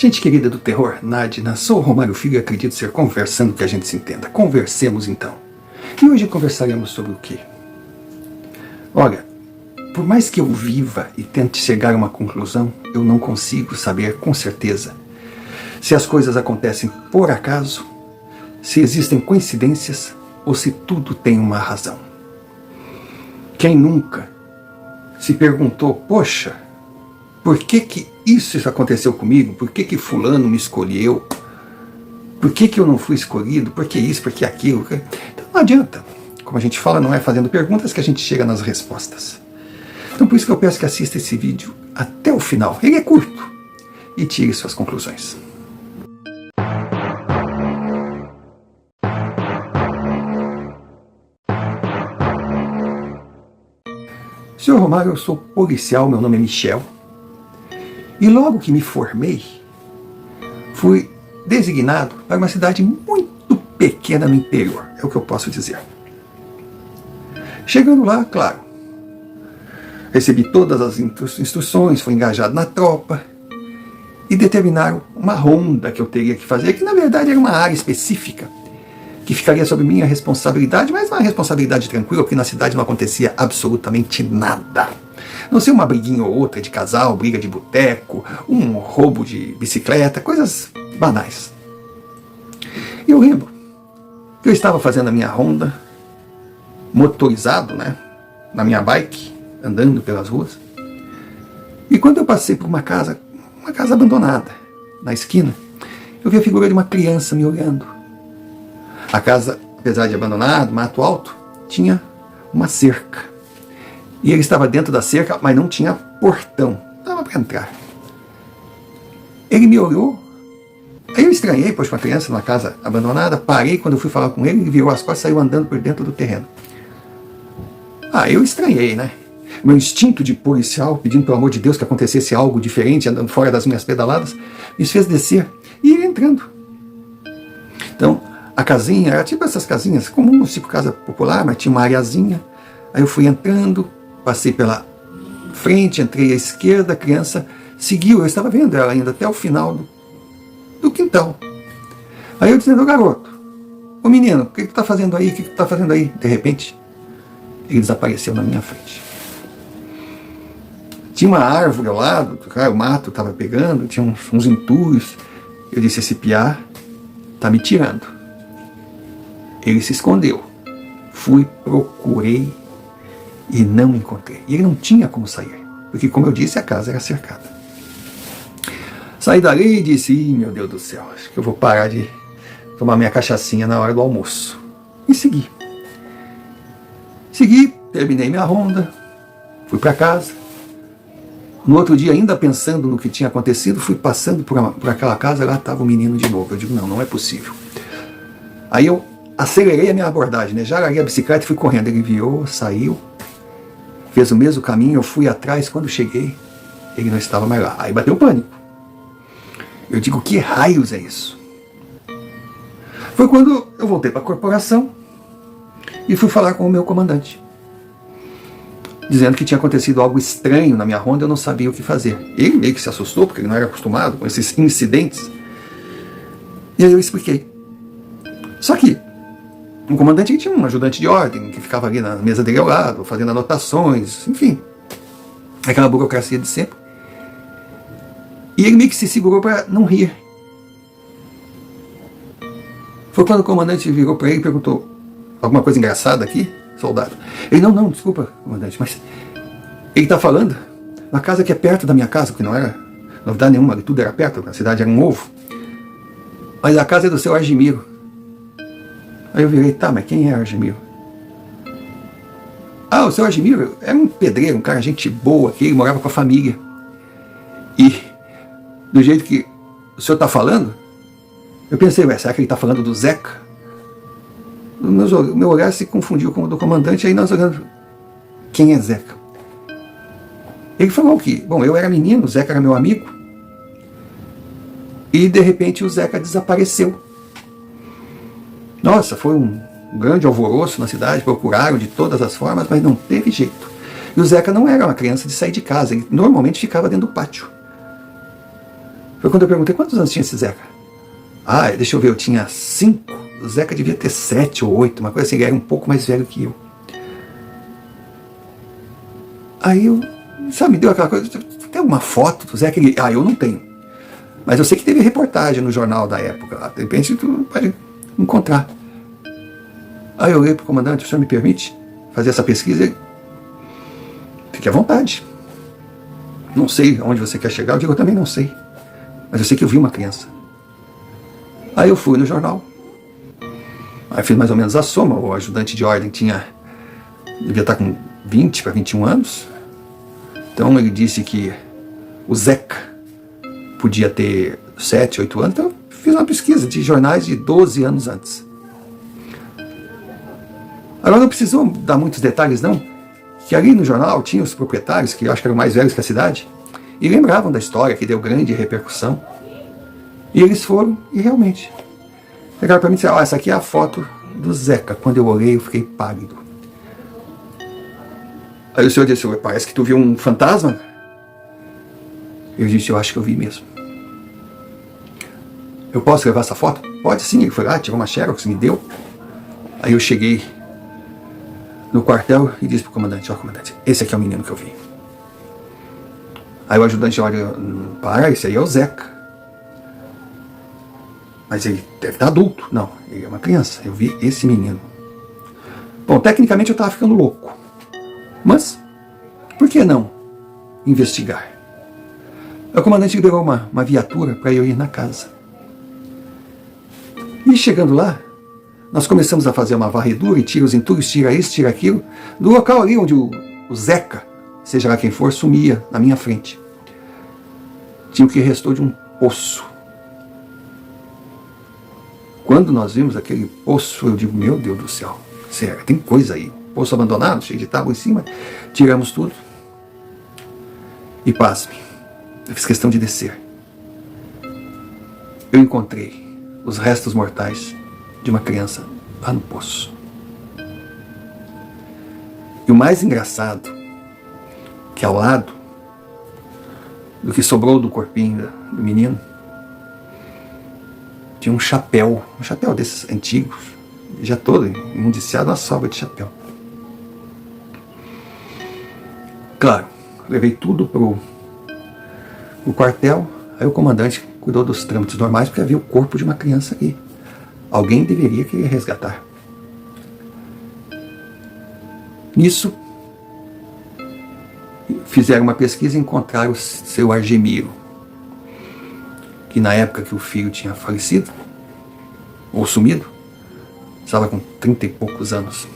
Gente querida do terror, Nadina, sou o Romário Filho e acredito ser conversando que a gente se entenda. Conversemos então. E hoje conversaremos sobre o quê? Olha, por mais que eu viva e tente chegar a uma conclusão, eu não consigo saber com certeza se as coisas acontecem por acaso, se existem coincidências ou se tudo tem uma razão. Quem nunca se perguntou, poxa, por que isso aconteceu comigo? Por que fulano me escolheu? Por que eu não fui escolhido? Por que isso? Por que aquilo? Então não adianta. Como a gente fala, não é fazendo perguntas que a gente chega nas respostas. Então por isso que eu peço que assista esse vídeo até o final. Ele é curto. E tire suas conclusões. Senhor Romário, eu sou policial, meu nome é Michel. E logo que me formei, fui designado para uma cidade muito pequena no interior, é o que eu posso dizer. Chegando lá, claro, recebi todas as instruções, fui engajado na tropa e determinaram uma ronda que eu teria que fazer, que na verdade era uma área específica, que ficaria sob minha responsabilidade, mas uma responsabilidade tranquila, porque na cidade não acontecia absolutamente nada. Não sei, uma briguinha ou outra de casal, briga de boteco, um roubo de bicicleta, coisas banais. E eu lembro que eu estava fazendo a minha ronda, motorizado, né, na minha bike, andando pelas ruas. E quando eu passei por uma casa abandonada, na esquina, eu vi a figura de uma criança me olhando. A casa, apesar de abandonada, mato alto, tinha uma cerca. E ele estava dentro da cerca, mas não tinha portão. Dava para entrar. Ele me olhou. Aí eu estranhei, pois uma criança numa casa abandonada. Parei quando eu fui falar com ele. Ele virou as costas e saiu andando por dentro do terreno. Eu estranhei, né? Meu instinto de policial, pedindo pelo amor de Deus que acontecesse algo diferente, andando fora das minhas pedaladas, me fez descer e ir entrando. Então, a casinha era tipo essas casinhas comuns, tipo casa popular, mas tinha uma areazinha. Aí eu fui entrando, passei pela frente, entrei à esquerda, a criança seguiu, eu estava vendo ela ainda até o final do quintal. Aí eu dizendo, garoto, ô menino, o que tu está fazendo aí? O que tu está fazendo aí? De repente, ele desapareceu na minha frente. Tinha uma árvore ao lado, o mato estava pegando, tinha uns entulhos. Eu disse, esse piá está me tirando. Ele se escondeu. Fui, procurei e não encontrei. E ele não tinha como sair, porque, como eu disse, a casa era cercada. Saí dali e disse, meu Deus do céu, acho que eu vou parar de tomar minha cachaçinha na hora do almoço. E segui. Terminei minha ronda, fui para casa. No outro dia, ainda pensando no que tinha acontecido, fui passando por aquela casa, lá estava o menino de novo. Eu digo, não é possível. Aí eu acelerei a minha abordagem, né? Já larguei a bicicleta e fui correndo. Ele virou, saiu, fez o mesmo caminho, eu fui atrás. Quando cheguei, ele não estava mais lá. Aí bateu o pânico. Eu digo, que raios é isso? Foi quando eu voltei para a corporação e fui falar com o meu comandante, dizendo que tinha acontecido algo estranho na minha ronda, eu não sabia o que fazer. Ele meio que se assustou, porque ele não era acostumado com esses incidentes. E aí eu expliquei. Só que o comandante tinha um ajudante de ordem, que ficava ali na mesa dele ao lado, fazendo anotações, enfim. Aquela burocracia de sempre. E ele meio que se segurou para não rir. Foi quando o comandante virou para ele e perguntou, alguma coisa engraçada aqui, soldado? Ele, não, desculpa, comandante, mas ele está falando na casa que é perto da minha casa, que não era novidade nenhuma, ali tudo era perto, a cidade era um ovo. Mas a casa é do seu Argimiro. Aí eu virei, tá, mas quem é Argimiro? O seu Argimiro era um pedreiro, um cara, gente boa, que ele morava com a família. E do jeito que o senhor está falando, eu pensei, será que ele está falando do Zeca? O meu olhar se confundiu com o do comandante, aí nós olhando, quem é Zeca? Ele falou que, bom, eu era menino, o Zeca era meu amigo, e de repente o Zeca desapareceu. Nossa, foi um grande alvoroço na cidade, procuraram de todas as formas, mas não teve jeito. E o Zeca não era uma criança de sair de casa, ele normalmente ficava dentro do pátio. Foi quando eu perguntei quantos anos tinha esse Zeca. Ah, deixa eu ver, eu tinha 5. O Zeca devia ter 7 ou 8, uma coisa assim, ele era um pouco mais velho que eu. Aí eu, sabe, me deu aquela coisa, tem alguma foto do Zeca? Eu não tenho. Mas eu sei que teve reportagem no jornal da época lá, de repente tu pode encontrar. Aí eu olhei pro comandante, o senhor me permite fazer essa pesquisa? Ele, fique à vontade. Não sei onde você quer chegar, eu digo, eu também não sei. Mas eu sei que eu vi uma criança. Aí eu fui no jornal. Aí fiz mais ou menos a soma, o ajudante de ordem devia estar com 20 para 21 anos. Então ele disse que o Zeca podia ter 7, 8 anos. Então eu fiz uma pesquisa de jornais de 12 anos antes. Agora não precisou dar muitos detalhes não, que ali no jornal tinha os proprietários, que eu acho que eram mais velhos que a cidade, e lembravam da história, que deu grande repercussão. E eles foram, e realmente, pegaram para mim e disseram, essa aqui é a foto do Zeca. Quando eu olhei, eu fiquei pálido. Aí o senhor disse, parece que tu viu um fantasma? Eu disse, eu acho que eu vi mesmo. Eu posso levar essa foto? Pode sim. Ele foi lá, tirou uma xerox, me deu. Aí eu cheguei no quartel e disse pro comandante, comandante, esse aqui é o menino que eu vi. Aí o ajudante olha, esse aí é o Zeca. Mas ele deve estar adulto. Não, ele é uma criança. Eu vi esse menino. Bom, tecnicamente eu estava ficando louco. Mas, por que não investigar? O comandante liberou uma viatura para eu ir na casa. E chegando lá, nós começamos a fazer uma varredura e tira os entulhos, tira isso, tira aquilo, do local ali onde o Zeca, seja lá quem for, sumia na minha frente. Tinha o que restou de um poço. Quando nós vimos aquele poço, eu digo, meu Deus do céu, sério, tem coisa aí. Poço abandonado, cheio de tábua em cima. Tiramos tudo. E pasme, eu fiz questão de descer. Eu encontrei os restos mortais de uma criança lá no poço. E o mais engraçado, que ao lado do que sobrou do corpinho do menino, tinha um chapéu desses antigos, já todo imundiciado, uma sobra de chapéu. Claro, levei tudo pro quartel, aí o comandante cuidou dos trâmites normais, porque havia o corpo de uma criança aqui. Alguém deveria querer resgatar. Nisso, fizeram uma pesquisa e encontraram o seu Argemiro, que na época que o filho tinha falecido, ou sumido, estava com 30 e poucos anos.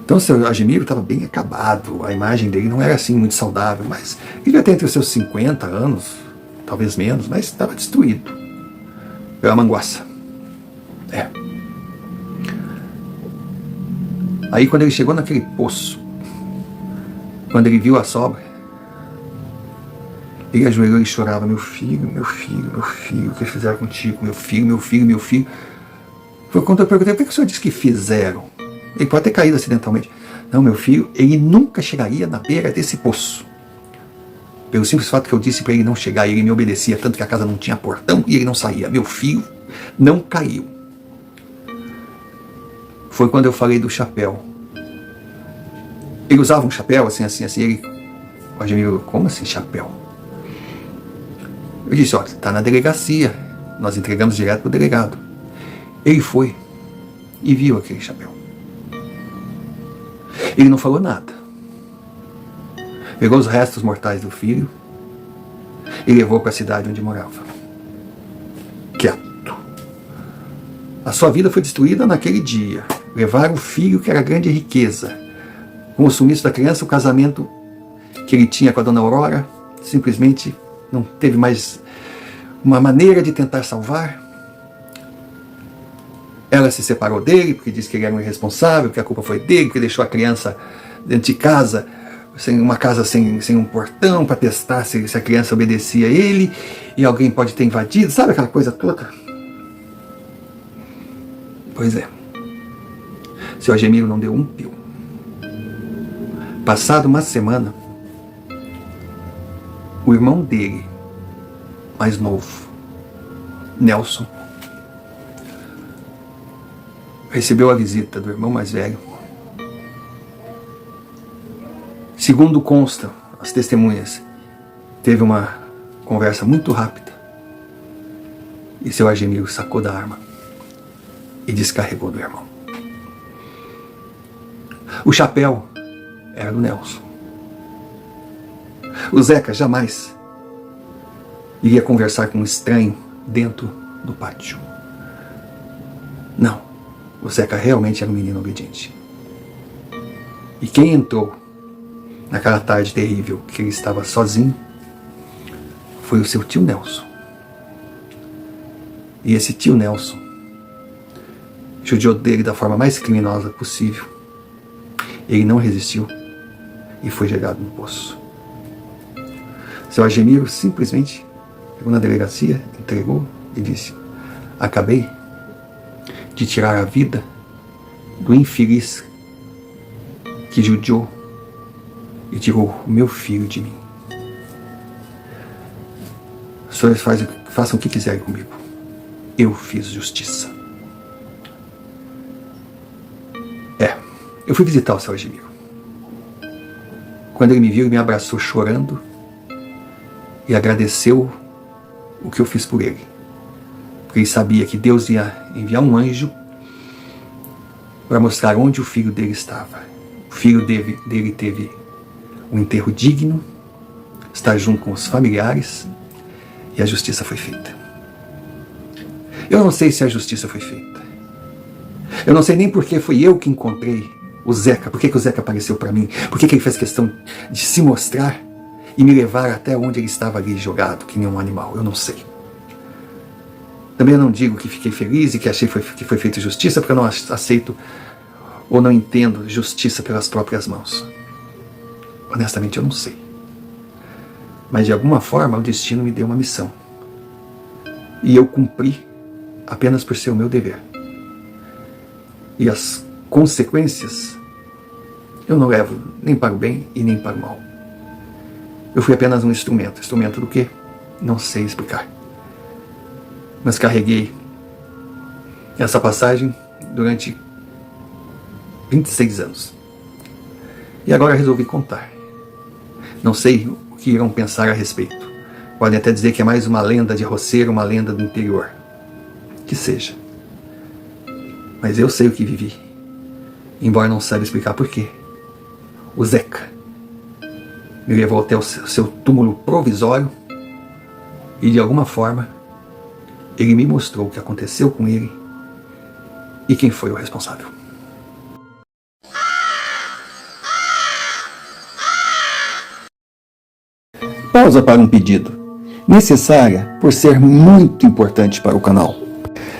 Então o seu Argemiro estava bem acabado, a imagem dele não era assim muito saudável, mas ele devia ter entre os seus 50 anos, talvez menos, mas estava destruído pela manguaça. Aí quando ele chegou naquele poço, quando ele viu a sobra, ele ajoelhou e chorava, meu filho, o que fizeram contigo, meu filho. Foi quando eu perguntei, por que o senhor disse que fizeram? Ele pode ter caído acidentalmente. Não, meu filho, ele nunca chegaria na beira desse poço. Pelo simples fato que eu disse para ele não chegar, ele me obedecia, tanto que a casa não tinha portão e ele não saía. Meu filho não caiu. Foi quando eu falei do chapéu. Ele usava um chapéu assim, ele... O Argemiro, como assim chapéu? Eu disse, olha, está na delegacia. Nós entregamos direto para o delegado. Ele foi e viu aquele chapéu. Ele não falou nada. Pegou os restos mortais do filho e levou para a cidade onde morava. Quieto. A sua vida foi destruída naquele dia. Levaram o filho, que era grande riqueza. Com o sumiço da criança, o casamento que ele tinha com a dona Aurora, simplesmente não teve mais uma maneira de tentar salvar. Ela se separou dele, porque disse que ele era um irresponsável, que a culpa foi dele, que deixou a criança dentro de casa, uma casa sem um portão, para testar se a criança obedecia a ele, e alguém pode ter invadido, sabe aquela coisa toda? Pois é. Seu Argemiro não deu um pio. Passado uma semana, o irmão dele, mais novo, Nelson, recebeu a visita do irmão mais velho. Segundo consta as testemunhas, teve uma conversa muito rápida e seu Argemiro sacou da arma e descarregou do irmão. O chapéu era do Nelson. O Zeca jamais iria conversar com um estranho dentro do pátio. Não, o Zeca realmente era um menino obediente. E quem entrou naquela tarde terrível que ele estava sozinho foi o seu tio Nelson. E esse tio Nelson judiou dele da forma mais criminosa possível. Ele não resistiu e foi jogado no poço. Seu Argemiro simplesmente chegou na delegacia, entregou e disse: acabei de tirar a vida do infeliz que judiou e tirou o meu filho de mim. Os senhores façam o que quiserem comigo. Eu fiz justiça. Eu fui visitar o seu Argemiro. Quando ele me viu, ele me abraçou chorando e agradeceu o que eu fiz por ele. Porque ele sabia que Deus ia enviar um anjo para mostrar onde o filho dele estava. O filho dele teve um enterro digno, estar junto com os familiares, e a justiça foi feita. Eu não sei se a justiça foi feita. Eu não sei nem porque foi eu que encontrei o Zeca. Por que o Zeca apareceu para mim? Por que ele fez questão de se mostrar e me levar até onde ele estava ali jogado, que nem um animal? Eu não sei. Também eu não digo que fiquei feliz e que achei que foi feita justiça, porque eu não aceito ou não entendo justiça pelas próprias mãos. Honestamente, eu não sei. Mas de alguma forma o destino me deu uma missão. E eu cumpri apenas por ser o meu dever. E as consequências eu não levo nem para o bem e nem para o mal. Eu fui apenas um instrumento. Instrumento do quê? Não sei explicar. Mas carreguei essa passagem durante 26 anos. E agora resolvi contar. Não sei o que irão pensar a respeito. Podem até dizer que é mais uma lenda de roceiro, uma lenda do interior. Que seja. Mas eu sei o que vivi. Embora não saiba explicar por quê. O Zeca me levou até o seu túmulo provisório e de alguma forma ele me mostrou o que aconteceu com ele e quem foi o responsável. Pausa para um pedido, necessária por ser muito importante para o canal.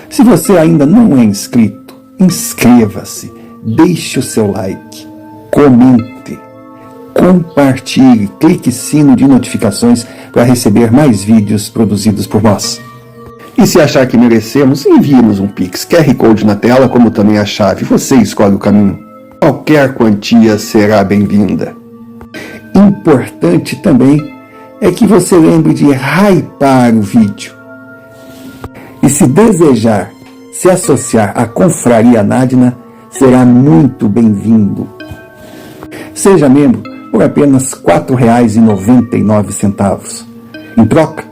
Se você ainda não é inscrito, inscreva-se, deixe o seu like, comente, compartilhe, clique sino de notificações para receber mais vídeos produzidos por nós. E se achar que merecemos, envie-nos um Pix, QR Code na tela, como também a chave. Você escolhe o caminho. Qualquer quantia será bem-vinda. Importante também é que você lembre de hypar o vídeo. E se desejar se associar à Confraria Nadina, será muito bem-vindo. Seja membro por apenas R$ 4,99. Em troca,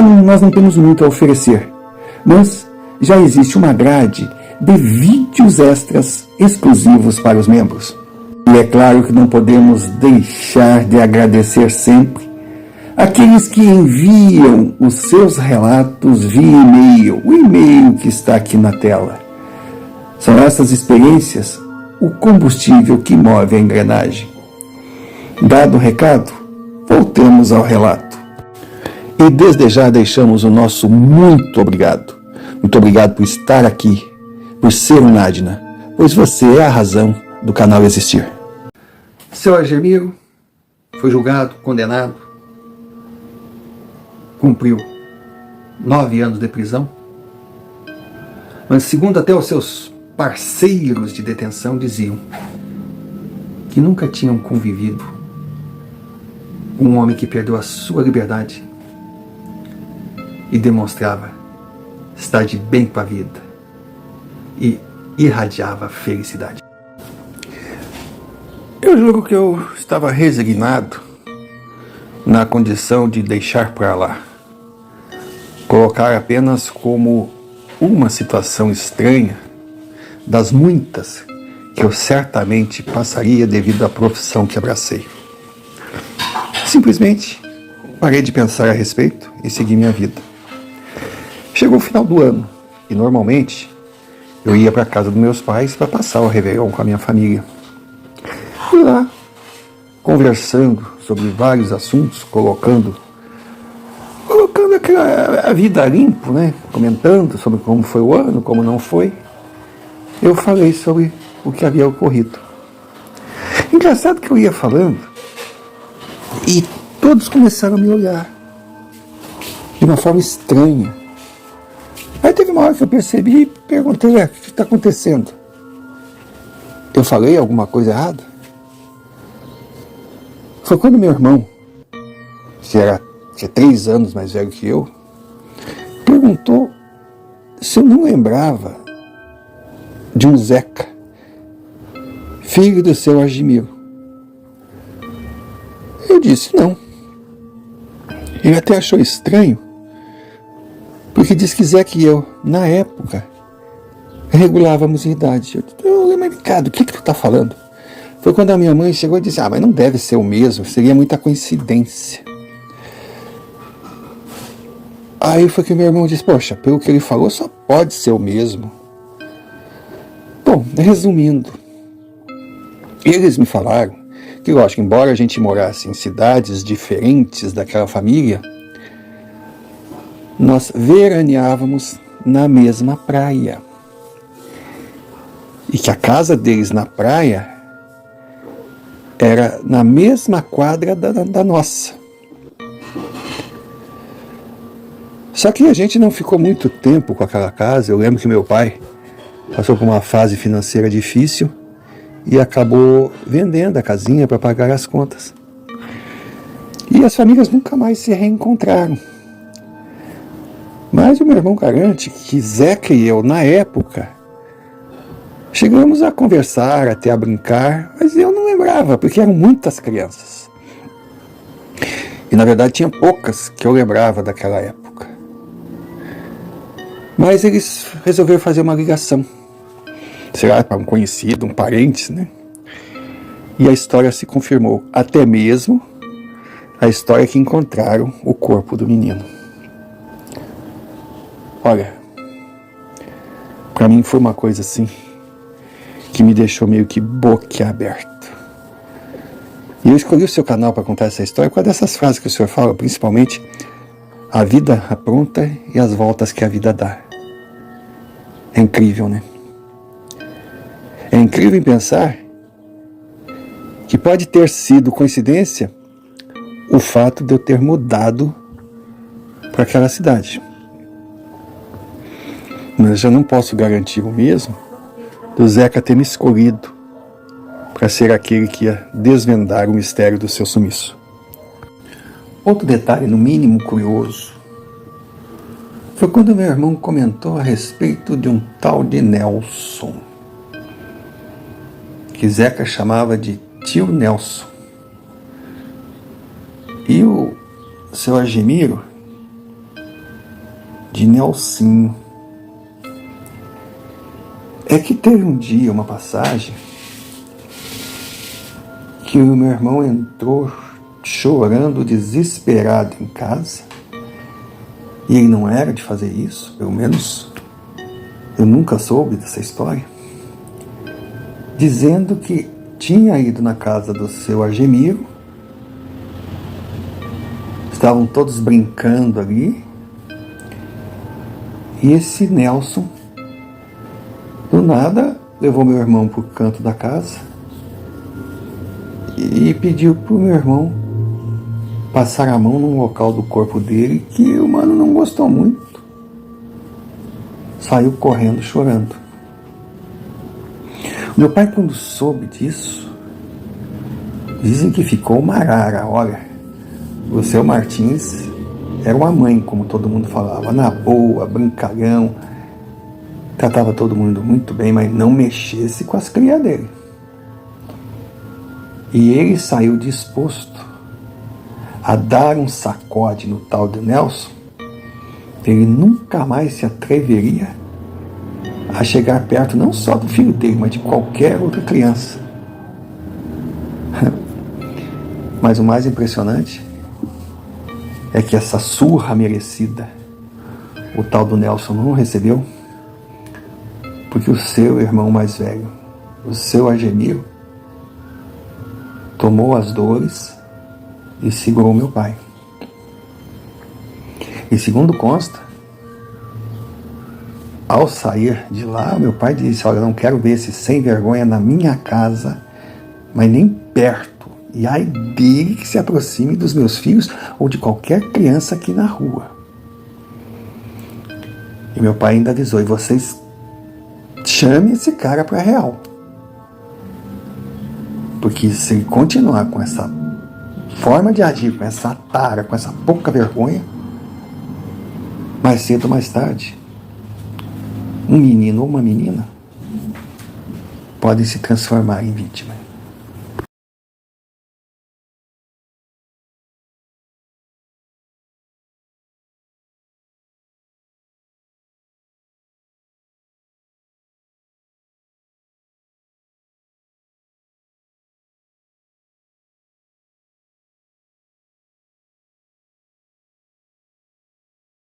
nós não temos muito a oferecer, mas já existe uma grade de vídeos extras exclusivos para os membros. E é claro que não podemos deixar de agradecer sempre aqueles que enviam os seus relatos via e-mail, o e-mail que está aqui na tela. São essas experiências o combustível que move a engrenagem. Dado o recado, voltemos ao relato. E desde já deixamos o nosso muito obrigado. Muito obrigado por estar aqui, por ser um Nadina, pois você é a razão do canal existir. Seu Argemiro foi julgado, condenado, cumpriu 9 anos de prisão, mas segundo até os seus parceiros de detenção diziam que nunca tinham convivido com um homem que perdeu a sua liberdade e demonstrava estar de bem com a vida e irradiava felicidade. Eu juro que eu estava resignado na condição de deixar para lá, colocar apenas como uma situação estranha das muitas que eu certamente passaria devido à profissão que abracei. Simplesmente parei de pensar a respeito e segui minha vida. Chegou o final do ano e normalmente eu ia para a casa dos meus pais para passar o Réveillon com a minha família. Fui lá, conversando sobre vários assuntos, colocando a vida limpo, né? Comentando sobre como foi o ano, como não foi. Eu falei sobre o que havia ocorrido. Engraçado que eu ia falando e todos começaram a me olhar de uma forma estranha. Aí teve uma hora que eu percebi e perguntei, o que está acontecendo? Eu falei alguma coisa errada? Foi quando meu irmão, que tinha 3 anos mais velho que eu, perguntou se eu não lembrava de um Zeca, filho do seu Argimiro. Eu disse não. Ele até achou estranho, porque disse que Zeca e eu, na época, regulávamos a idade. Eu lembro, do que tu está falando? Foi quando a minha mãe chegou e disse, mas não deve ser o mesmo, seria muita coincidência. Aí foi que meu irmão disse, poxa, pelo que ele falou, só pode ser o mesmo. Bom, resumindo, eles me falaram que, lógico, embora a gente morasse em cidades diferentes daquela família, nós veraneávamos na mesma praia. E que a casa deles na praia era na mesma quadra da nossa. Só que a gente não ficou muito tempo com aquela casa. Eu lembro que meu pai passou por uma fase financeira difícil e acabou vendendo a casinha para pagar as contas. E as famílias nunca mais se reencontraram. Mas o meu irmão garante que Zeca e eu, na época, chegamos a conversar, até a brincar, mas eu não lembrava, porque eram muitas crianças. E na verdade tinha poucas que eu lembrava daquela época. Mas eles resolveram fazer uma ligação. Será para um conhecido, um parente, né? E a história se confirmou. Até mesmo a história que encontraram o corpo do menino. Olha, para mim foi uma coisa assim que me deixou meio que boquiaberto. E eu escolhi o seu canal para contar essa história por causa dessas frases que o senhor fala, principalmente a vida apronta e as voltas que a vida dá. É incrível, né? É incrível em pensar que pode ter sido coincidência o fato de eu ter mudado para aquela cidade. Mas eu não posso garantir o mesmo do Zeca ter me escolhido para ser aquele que ia desvendar o mistério do seu sumiço. Outro detalhe, no mínimo curioso, foi quando meu irmão comentou a respeito de um tal de Nelson, que Zeca chamava de tio Nelson. E o seu Argimiro de Nelsinho. É que teve um dia, uma passagem, que o meu irmão entrou chorando, desesperado em casa, e ele não era de fazer isso, pelo menos eu nunca soube dessa história, dizendo que tinha ido na casa do seu Argemiro, estavam todos brincando ali, e esse Nelson, do nada, levou meu irmão para o canto da casa e pediu para o meu irmão passar a mão num local do corpo dele que o mano não gostou muito. Saiu correndo, chorando. Meu pai, quando soube disso, dizem que ficou uma arara. Olha, o seu Martins Era uma mãe, como todo mundo falava, na boa, brincalhão, tratava todo mundo muito bem, mas não mexesse com as crias dele. E ele saiu disposto a dar um sacode no tal de Nelson. Ele nunca mais se atreveria a chegar perto não só do filho dele, mas de qualquer outra criança. Mas o mais impressionante é que essa surra merecida o tal do Nelson não recebeu, porque o seu irmão mais velho, o seu Ageniro, tomou as dores e segurou meu pai. E segundo consta, ao sair de lá, meu pai disse: olha, eu não quero ver esse sem vergonha na minha casa, mas nem perto. E ai dele que se aproxime dos meus filhos ou de qualquer criança aqui na rua. E meu pai ainda avisou: e vocês chamem esse cara para real. Porque se ele continuar com essa forma de agir, com essa tara, com essa pouca vergonha, mais cedo ou mais tarde, um menino ou uma menina podem se transformar em vítima.